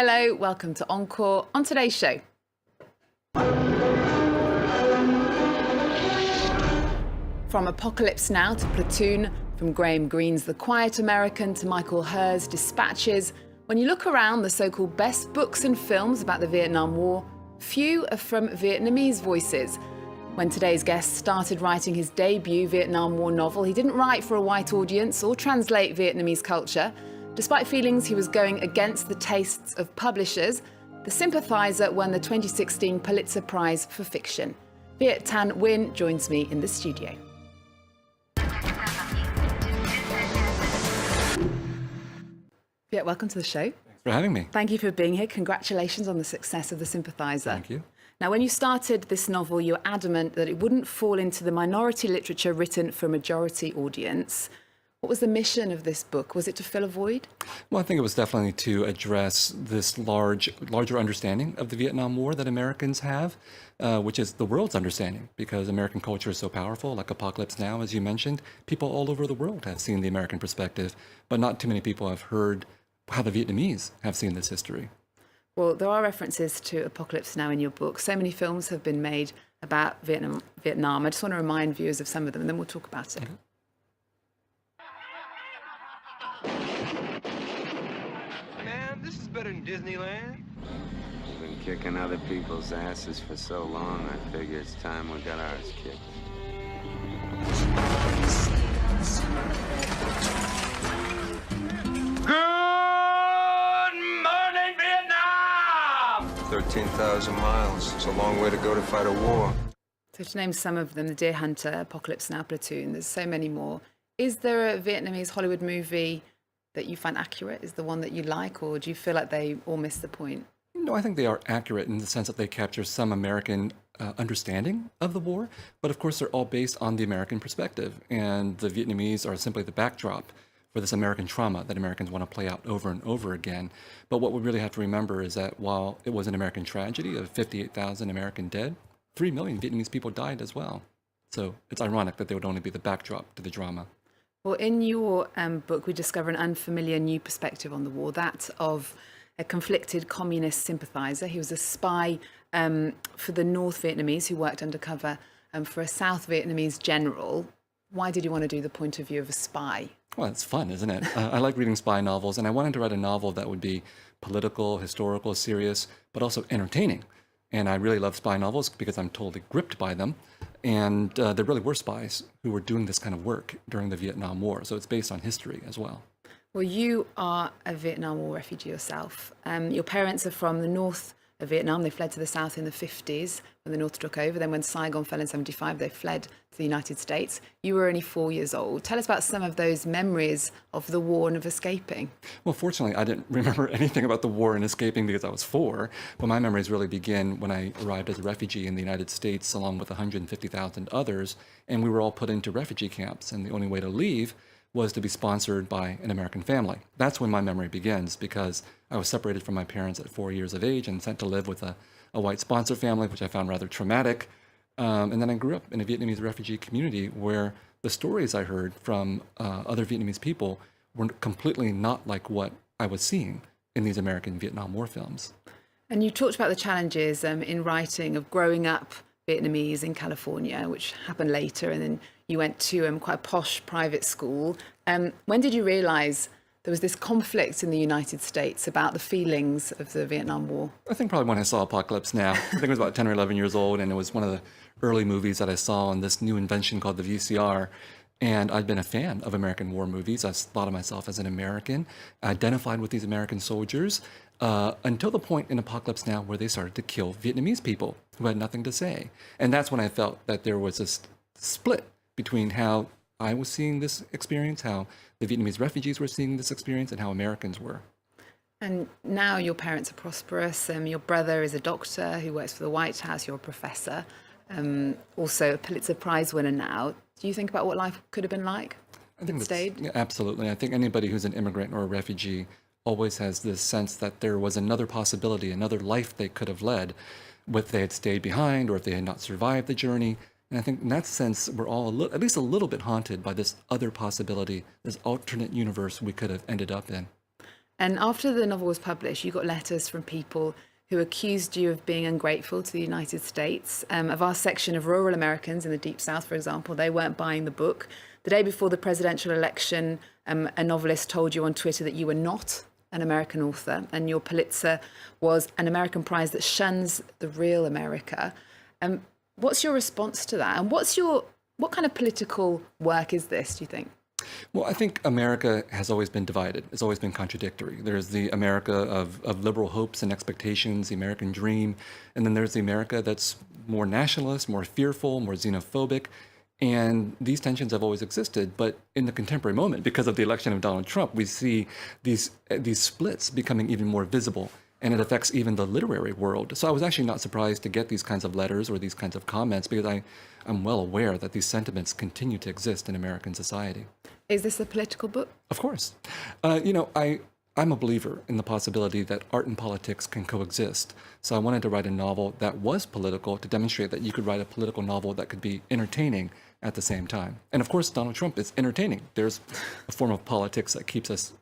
Hello, welcome to Encore. On today's show, from Apocalypse Now to Platoon, from Graham Greene's The Quiet American to Michael Herr's Dispatches, when you look around the so-called best books and films about the Vietnam War, few are from Vietnamese voices. When today's guest started writing his debut Vietnam War novel, he didn't write for a white audience or translate Vietnamese culture. Despite feelings he was going against the tastes of publishers, The Sympathizer won the 2016 Pulitzer Prize for Fiction. Viet Thanh Nguyen joins me in the studio. Viet, welcome to the show. Thanks for having me. Thank you for being here. Congratulations on the success of The Sympathizer. Thank you. Now, when you started this novel, you were adamant that it wouldn't fall into the minority literature written for a majority audience. What was the mission of this book? Was it to fill a void? Well, I think it was definitely to address this larger understanding of the Vietnam War that Americans have, which is the world's understanding, because American culture is so powerful, like Apocalypse Now, as you mentioned. People all over the world have seen the American perspective, but not too many people have heard how the Vietnamese have seen this history. Well, there are references to Apocalypse Now in your book. So many films have been made about Vietnam. I just want to remind viewers of some of them, and then we'll talk about it. Okay. Man, this is better than Disneyland. We've been kicking other people's asses for so long, I figure it's time we got ours kicked. Good morning, Vietnam! 13,000 miles. It's a long way to go to fight a war. So to name some of them, The Deer Hunter, Apocalypse Now, Platoon, there's so many more. Is there a Vietnamese Hollywood movie that you find accurate, is the one that you like, or do you feel like they all miss the point? No, I think they are accurate in the sense that they capture some American understanding of the war, but of course they're all based on the American perspective, and the Vietnamese are simply the backdrop for this American trauma that Americans want to play out over and over again. But what we really have to remember is that while it was an American tragedy of 58,000 American dead, 3 million Vietnamese people died as well. So it's ironic that they would only be the backdrop to the drama. Well, in your book, we discover an unfamiliar new perspective on the war, that of a conflicted communist sympathizer. He was a spy for the North Vietnamese who worked undercover for a South Vietnamese general. Why did you want to do the point of view of a spy? Well, it's fun, isn't it? I like reading spy novels, and I wanted to write a novel that would be political, historical, serious, but also entertaining. And I really love spy novels because I'm totally gripped by them. And there really were spies who were doing this kind of work during the Vietnam War. So it's based on history as well. Well, you are a Vietnam War refugee yourself. Your parents are from the north of Vietnam. They fled to the south in the 50s when the North took over. Then when Saigon fell in 75, they fled to the United States. You were only 4 years old. Tell us about some of those memories of the war and of escaping. Well, fortunately, I didn't remember anything about the war and escaping because I was 4. But my memories really begin when I arrived as a refugee in the United States along with 150,000 others. And we were all put into refugee camps. And the only way to leave was to be sponsored by an American family. That's when my memory begins, because I was separated from my parents at 4 years of age and sent to live with a white sponsor family, which I found rather traumatic. And then I grew up in a Vietnamese refugee community where the stories I heard from other Vietnamese people were completely not like what I was seeing in these American Vietnam War films. And you talked about the challenges in writing of growing up Vietnamese in California, which happened later, and then you went to quite a posh private school. When did you realise there was this conflict in the United States about the feelings of the Vietnam War? I think probably when I saw Apocalypse Now. I think I was about 10 or 11 years old, and it was one of the early movies that I saw on this new invention called the VCR. And I'd been a fan of American war movies. I thought of myself as an American, identified with these American soldiers, until the point in Apocalypse Now where they started to kill Vietnamese people who had nothing to say. And that's when I felt that there was this split between how I was seeing this experience, how the Vietnamese refugees were seeing this experience, and how Americans were. And now your parents are prosperous. Your brother is a doctor who works for the White House. You're a professor, also a Pulitzer Prize winner now. Do you think about what life could have been like? I think stayed? Yeah, absolutely. I think anybody who's an immigrant or a refugee always has this sense that there was another possibility, another life they could have led if they had stayed behind or if they had not survived the journey. And I think in that sense, we're all at least a little bit haunted by this other possibility, this alternate universe we could have ended up in. And after the novel was published, you got letters from people who accused you of being ungrateful to the United States. A vast section of rural Americans in the Deep South, for example, they weren't buying the book. The day before the presidential election, a novelist told you on Twitter that you were not an American author, and your Pulitzer was an American prize that shuns the real America. What's your response to that? And what kind of political work is this, do you think? Well, I think America has always been divided. It's always been contradictory. There's the America of liberal hopes and expectations, the American dream, and then there's the America that's more nationalist, more fearful, more xenophobic. And these tensions have always existed, but in the contemporary moment, because of the election of Donald Trump, we see these splits becoming even more visible, and it affects even the literary world. So I was actually not surprised to get these kinds of letters or these kinds of comments, because I'm well aware that these sentiments continue to exist in American society. Is this a political book? Of course. I'm a believer in the possibility that art and politics can coexist. So I wanted to write a novel that was political to demonstrate that you could write a political novel that could be entertaining at the same time. And of course, Donald Trump is entertaining. There's a form of politics that keeps us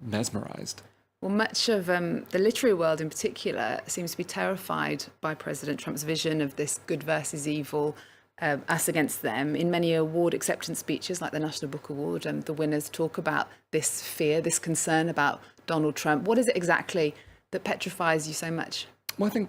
mesmerized. Well, much of the literary world in particular seems to be terrified by President Trump's vision of this good versus evil, us against them. In many award acceptance speeches, like the National Book Award, the winners talk about this fear, this concern about Donald Trump. What is it exactly that petrifies you so much? Well, I think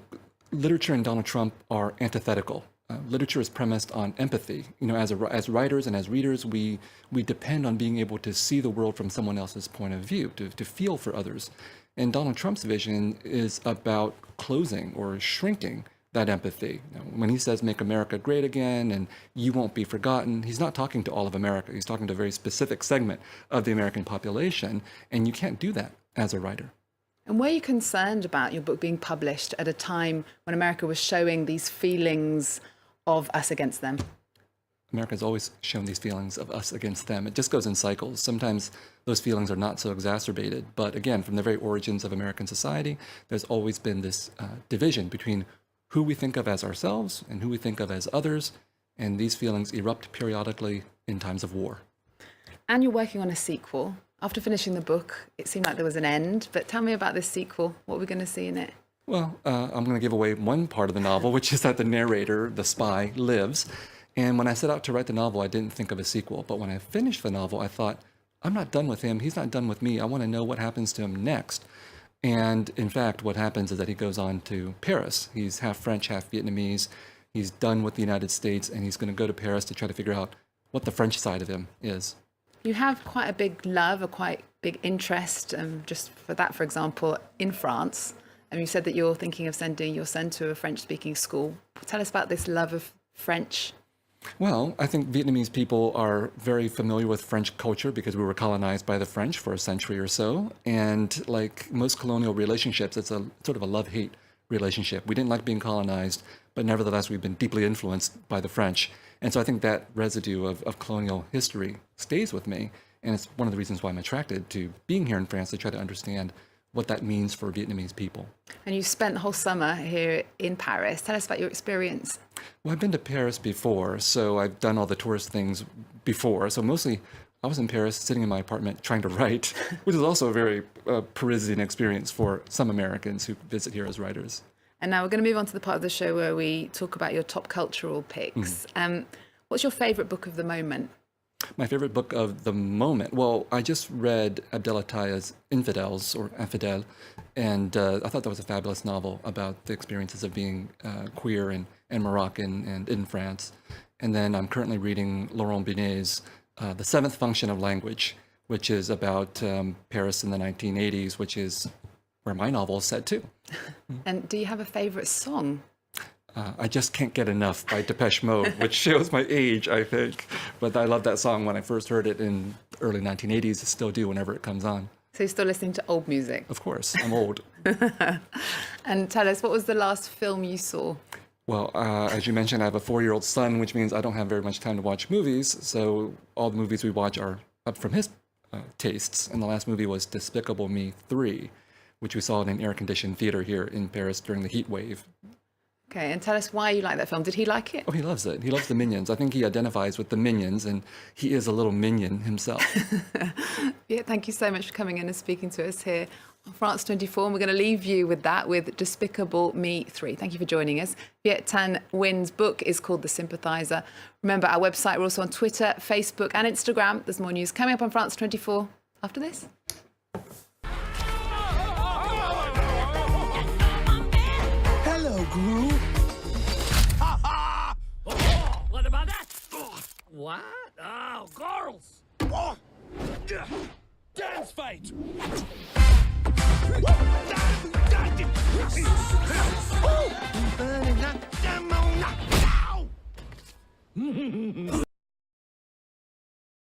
literature and Donald Trump are antithetical. Literature is premised on empathy. As writers and as readers, we depend on being able to see the world from someone else's point of view, to feel for others. And Donald Trump's vision is about closing or shrinking that empathy. When he says, make America great again and you won't be forgotten, he's not talking to all of America. He's talking to a very specific segment of the American population, and you can't do that as a writer. And were you concerned about your book being published at a time when America was showing these feelings of us against them? America's always shown these feelings of us against them. It just goes in cycles. Sometimes those feelings are not so exacerbated. But again, from the very origins of American society, there's always been this division between who we think of as ourselves and who we think of as others. And these feelings erupt periodically in times of war. And you're working on a sequel. After finishing the book, it seemed like there was an end. But tell me about this sequel. What are we going to see in it? Well, I'm going to give away one part of the novel, which is that the narrator, the spy, lives. And when I set out to write the novel, I didn't think of a sequel. But when I finished the novel, I thought, I'm not done with him. He's not done with me. I want to know what happens to him next. And in fact, what happens is that he goes on to Paris. He's half French, half Vietnamese. He's done with the United States, and he's going to go to Paris to try to figure out what the French side of him is. You have quite a big love, a quite big interest, just for that, for example, in France. And you said that you're thinking of sending your son to a French-speaking school. Tell us about this love of French. Well, I think Vietnamese people are very familiar with French culture because we were colonized by the French for a century or so. And like most colonial relationships, it's a sort of a love-hate relationship. We didn't like being colonized, but nevertheless, we've been deeply influenced by the French. And so I think that residue of colonial history stays with me. And it's one of the reasons why I'm attracted to being here in France, to try to understand what that means for Vietnamese people. And you spent the whole summer here in Paris. Tell us about your experience. Well, I've been to Paris before, so I've done all the tourist things before. So mostly I was in Paris sitting in my apartment trying to write, which is also a very Parisian experience for some Americans who visit here as writers. And now we're going to move on to the part of the show where we talk about your top cultural picks. What's your favorite book of the moment? My favorite book of the moment? Well, I just read Abdel Ataiya's Infidels, or Infidèles, and I thought that was a fabulous novel about the experiences of being queer and Moroccan and in France. And then I'm currently reading Laurent Binet's The Seventh Function of Language, which is about Paris in the 1980s, which is where my novel is set too. And do you have a favorite song? I Just Can't Get Enough by Depeche Mode, which shows my age, I think. But I love that song when I first heard it in early 1980s. I still do whenever it comes on. So you're still listening to old music? Of course, I'm old. And tell us, what was the last film you saw? Well, as you mentioned, I have a 4-year-old son, which means I don't have very much time to watch movies. So all the movies we watch are up from his tastes. And the last movie was Despicable Me 3, which we saw in an air-conditioned theater here in Paris during the heat wave. Okay, and tell us why you like that film. Did he like it? Oh, he loves it. He loves the Minions. I think he identifies with the Minions, and he is a little minion himself. Yeah, thank you so much for coming in and speaking to us here on France 24, and we're going to leave you with that, with Despicable Me 3. Thank you for joining us. Viet Thanh Nguyen's book is called The Sympathizer. Remember our website, we're also on Twitter, Facebook and Instagram. There's more news coming up on France 24 after this. Hello, Gru. What about that? What? Oh, girls! Dance fight! Burning that demo now!